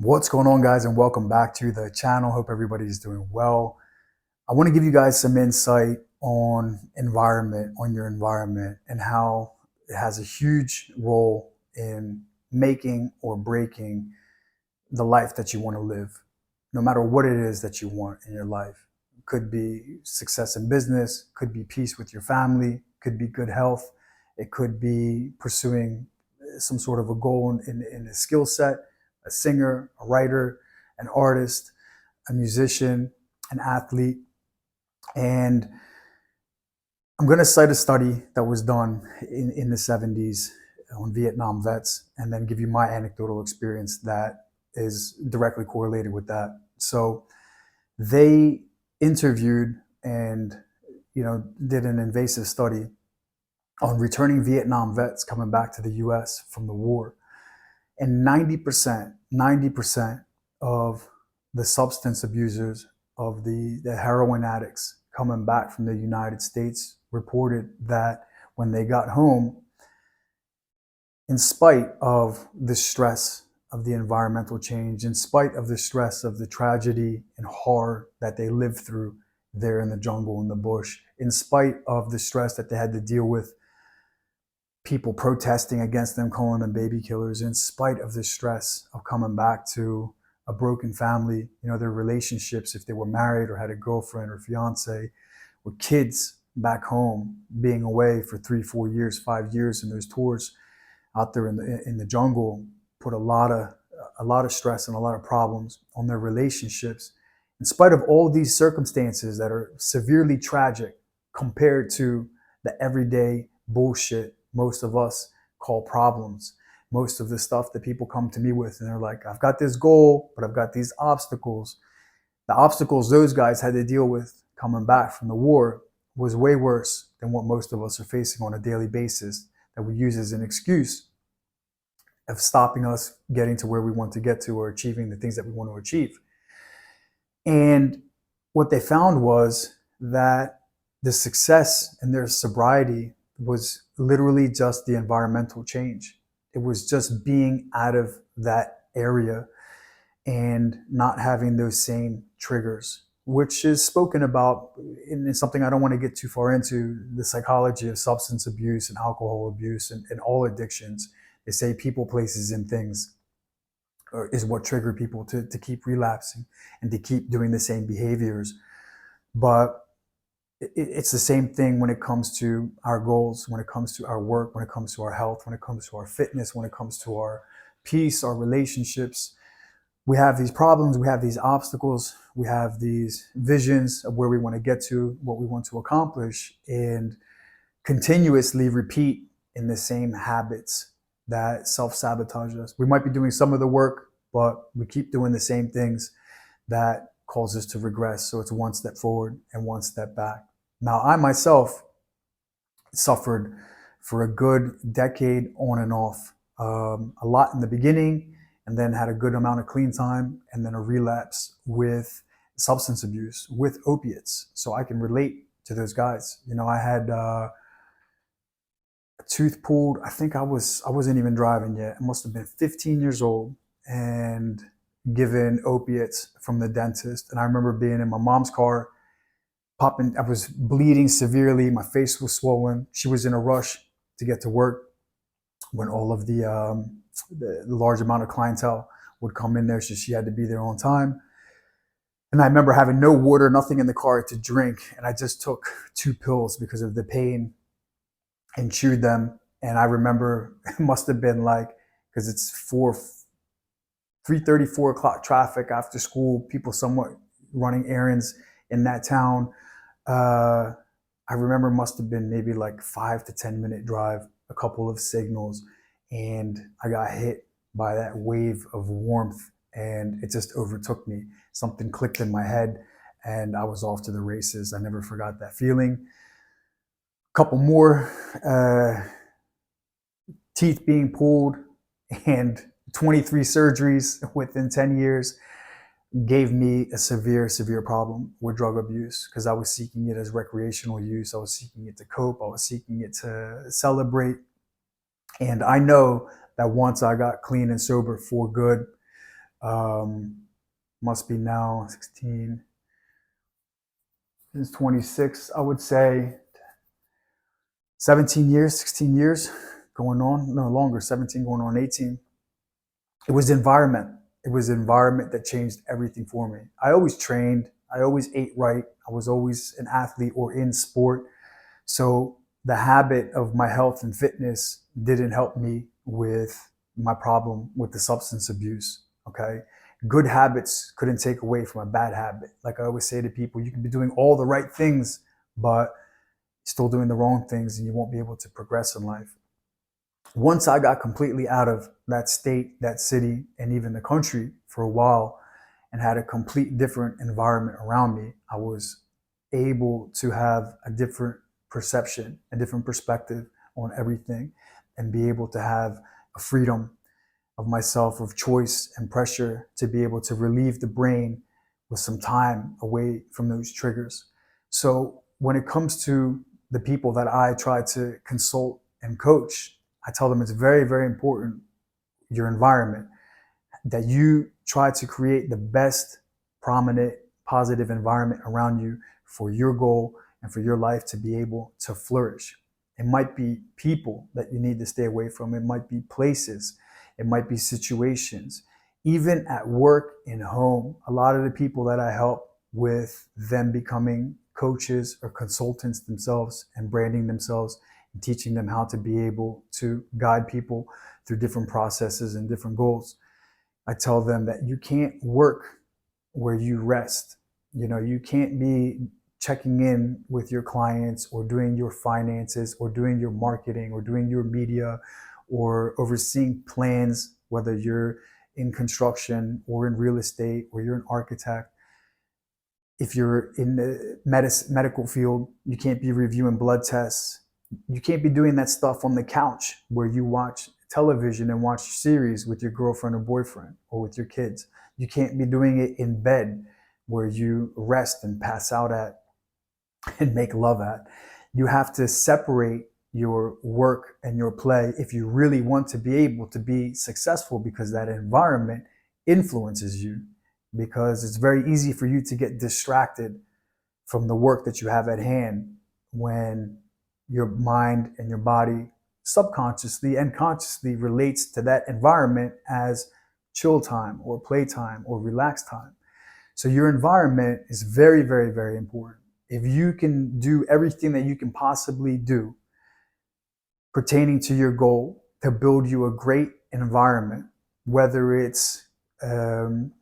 What's going on, guys, and welcome back to the channel. Hope everybody's doing well. I want to give you guys some insight on your environment, and how it has a huge role in making or breaking the life that you want to live, no matter what it is that you want in your life. It could be success in business, could be peace with your family, could be good health, it could be pursuing some sort of a goal in a skill set, a singer, a writer, an artist, a musician, an athlete. And I'm going to cite a study that was done in the 70s on Vietnam vets, and then give you my anecdotal experience that is directly correlated with that. So they interviewed and did an invasive study on returning Vietnam vets coming back to the US from the war. And 90% of the substance abusers, of the heroin addicts coming back from the United States, reported that when they got home, in spite of the stress of the environmental change, in spite of the stress of the tragedy and horror that they lived through there in the jungle, in the bush, in spite of the stress that they had to deal with people protesting against them, calling them baby killers, in spite of the stress of coming back to a broken family, their relationships, if they were married or had a girlfriend or fiance, or kids back home, being away for 3-4 years, 5 years in those tours out there in the jungle, put a lot of stress and a lot of problems on their relationships. In spite of all these circumstances that are severely tragic compared to the everyday bullshit most of us call problems, most of the stuff that people come to me with, and they're like, I've got this goal, but I've got these obstacles. The obstacles those guys had to deal with coming back from the war was way worse than what most of us are facing on a daily basis, that we use as an excuse of stopping us getting to where we want to get to, or achieving the things that we want to achieve. And what they found was that the success in their sobriety was literally just the environmental change. It was just being out of that area and not having those same triggers, which is spoken about in something I don't want to get too far into, the psychology of substance abuse and alcohol abuse and all addictions. They say people, places, and things is what trigger people to keep relapsing and to keep doing the same behaviors. But it's the same thing when it comes to our goals, when it comes to our work, when it comes to our health, when it comes to our fitness, when it comes to our peace, our relationships. We have these problems, we have these obstacles, we have these visions of where we want to get to, what we want to accomplish, and continuously repeat in the same habits that self-sabotage us. We might be doing some of the work, but we keep doing the same things that cause us to regress. So it's one step forward and one step back. Now, I myself suffered for a good decade on and off, a lot in the beginning, and then had a good amount of clean time, and then a relapse with substance abuse, with opiates. So I can relate to those guys. I had a tooth pulled. I think I wasn't even driving yet. I must have been 15 years old, and given opiates from the dentist. And I remember being in my mom's car, popping. I was bleeding severely. My face was swollen. She was in a rush to get to work when all of the large amount of clientele would come in there, so she had to be there on time. And I remember having no water, nothing in the car to drink, and I just took 2 pills because of the pain and chewed them. And I remember it must have been like, because it's 3:30, 4 o'clock traffic after school, people somewhat running errands in that town. I remember it must have been maybe like 5 to 10 minute drive, a couple of signals, and I got hit by that wave of warmth, and it just overtook me. Something clicked in my head, and I was off to the races. I never forgot that feeling. A couple more teeth being pulled, and 23 surgeries within 10 years gave me a severe problem with drug abuse, because I was seeking it as recreational use. I was seeking it to cope. I was seeking it to celebrate. And I know that once I got clean and sober for good, Must be now 16, since 26, I would say 17 years, 16 years going on, no longer, 17 going on 18. It was the environment. It was the environment that changed everything for me. I always trained. I always ate right. I was always an athlete or in sport. So the habit of my health and fitness didn't help me with my problem with the substance abuse. Okay. Good habits couldn't take away from a bad habit. Like I always say to people, you can be doing all the right things, but still doing the wrong things, and you won't be able to progress in life. Once I got completely out of that state, that city, and even the country for a while, and had a complete different environment around me, I was able to have a different perception, a different perspective on everything, and be able to have a freedom of myself, of choice and pressure, to be able to relieve the brain with some time away from those triggers. So when it comes to the people that I try to consult and coach, I tell them it's very, very important, your environment, that you try to create the best, prominent, positive environment around you for your goal and for your life to be able to flourish. It might be people that you need to stay away from. It might be places. It might be situations. Even at work, in home, a lot of the people that I help with them becoming coaches or consultants themselves and branding themselves and teaching them how to be able to guide people through different processes and different goals. I tell them that you can't work where you rest. You know, you can't be checking in with your clients or doing your finances or doing your marketing or doing your media or overseeing plans, whether you're in construction or in real estate or you're an architect. If you're in the medical field, you can't be reviewing blood tests. You can't be doing that stuff on the couch where you watch television and watch series with your girlfriend or boyfriend or with your kids. You can't be doing it in bed where you rest and pass out at and make love at. You have to separate your work and your play if you really want to be able to be successful, because that environment influences you, because it's very easy for you to get distracted from the work that you have at hand when your mind and your body subconsciously and consciously relates to that environment as chill time or playtime or relax time. So your environment is very, very, very important. If you can do everything that you can possibly do pertaining to your goal to build you a great environment, whether it's insightful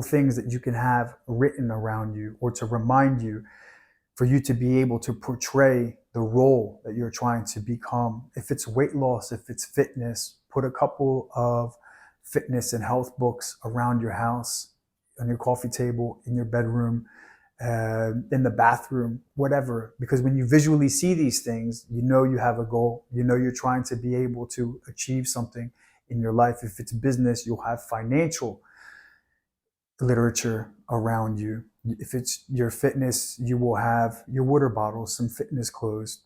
things that you can have written around you or to remind you, for you to be able to portray the role that you're trying to become. If it's weight loss, if it's fitness, put a couple of fitness and health books around your house, on your coffee table, in your bedroom, in the bathroom, whatever. Because when you visually see these things, you know you have a goal. You know you're trying to be able to achieve something in your life. If it's business, you'll have financial literature around you. If it's your fitness, you will have your water bottles, some fitness clothes,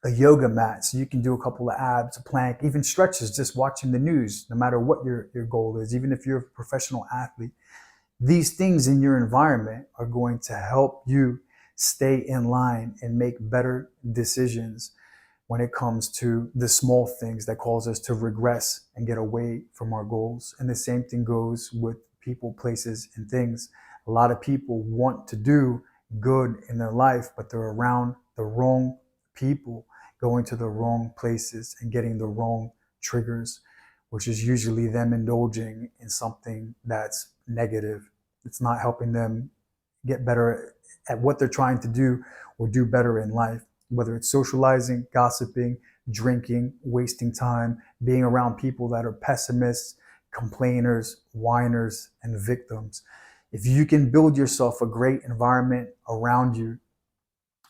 a yoga mat so you can do a couple of abs, a plank, even stretches, just watching the news, no matter what your goal is, even if you're a professional athlete. These things in your environment are going to help you stay in line and make better decisions when it comes to the small things that cause us to regress and get away from our goals. And the same thing goes with people, places, and things. A lot of people want to do good in their life, but they're around the wrong people, going to the wrong places and getting the wrong triggers, which is usually them indulging in something that's negative. It's not helping them get better at what they're trying to do or do better in life, whether it's socializing, gossiping, drinking, wasting time, being around people that are pessimists, complainers, whiners, and victims. If you can build yourself a great environment around you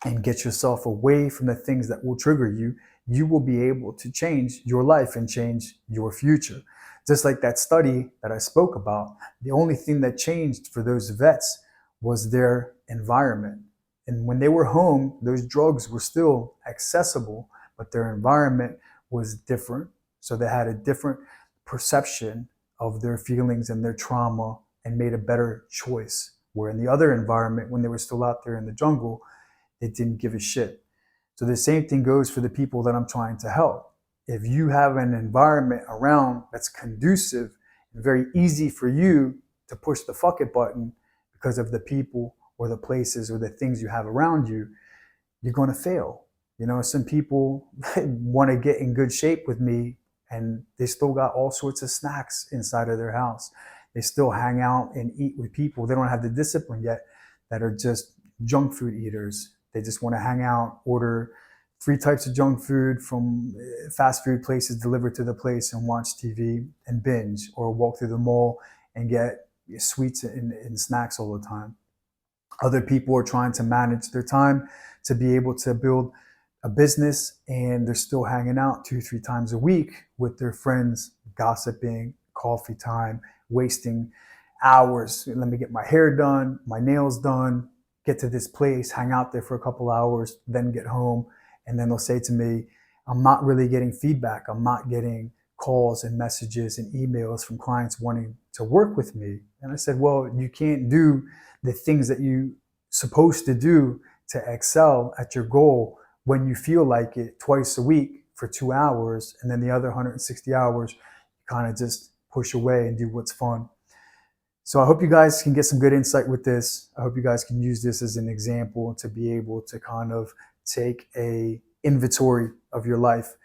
and get yourself away from the things that will trigger you, you will be able to change your life and change your future. Just like that study that I spoke about, the only thing that changed for those vets was their environment. And when they were home, those drugs were still accessible, but their environment was different. So they had a different perception of their feelings and their trauma and made a better choice. Where in the other environment, when they were still out there in the jungle, they didn't give a shit. So the same thing goes for the people that I'm trying to help. If you have an environment around that's conducive and very easy for you to push the fuck it button because of the people or the places or the things you have around you, you're going to fail. You know, some people want to get in good shape with me and they still got all sorts of snacks inside of their house. They still hang out and eat with people. They don't have the discipline yet that are just junk food eaters. They just want to hang out, order 3 types of junk food from fast food places delivered to the place and watch TV and binge, or walk through the mall and get sweets and snacks all the time. Other people are trying to manage their time to be able to build a business, and they're still hanging out 2-3 times a week with their friends, gossiping, coffee time, wasting hours. Let me get my hair done, my nails done, get to this place, hang out there for a couple hours, then get home. And then they'll say to me, I'm not really getting feedback. I'm not getting calls and messages and emails from clients wanting to work with me. And I said, well, you can't do the things that you're supposed to do to excel at your goal when you feel like it twice a week for 2 hours, and then the other 160 hours, you kind of just push away and do what's fun. So I hope you guys can get some good insight with this. I hope you guys can use this as an example to be able to kind of take a inventory of your life,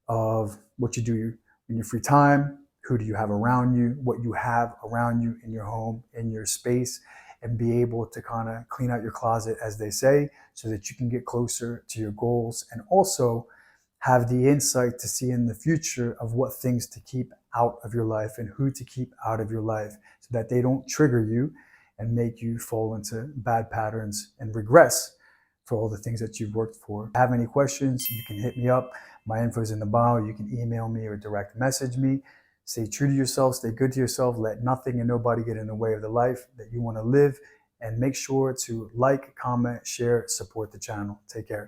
of what you do in your free time, who do you have around you, what you have around you in your home, in your space, and be able to kind of clean out your closet, as they say, so that you can get closer to your goals, and also have the insight to see in the future of what things to keep out of your life and who to keep out of your life, so that they don't trigger you and make you fall into bad patterns and regress for all the things that you've worked for. If you have any questions, you can hit me up. My info is in the bio. You can email me or direct message me. Stay true to yourself, stay good to yourself, let nothing and nobody get in the way of the life that you want to live, and make sure to like, comment, share, support the channel. Take care.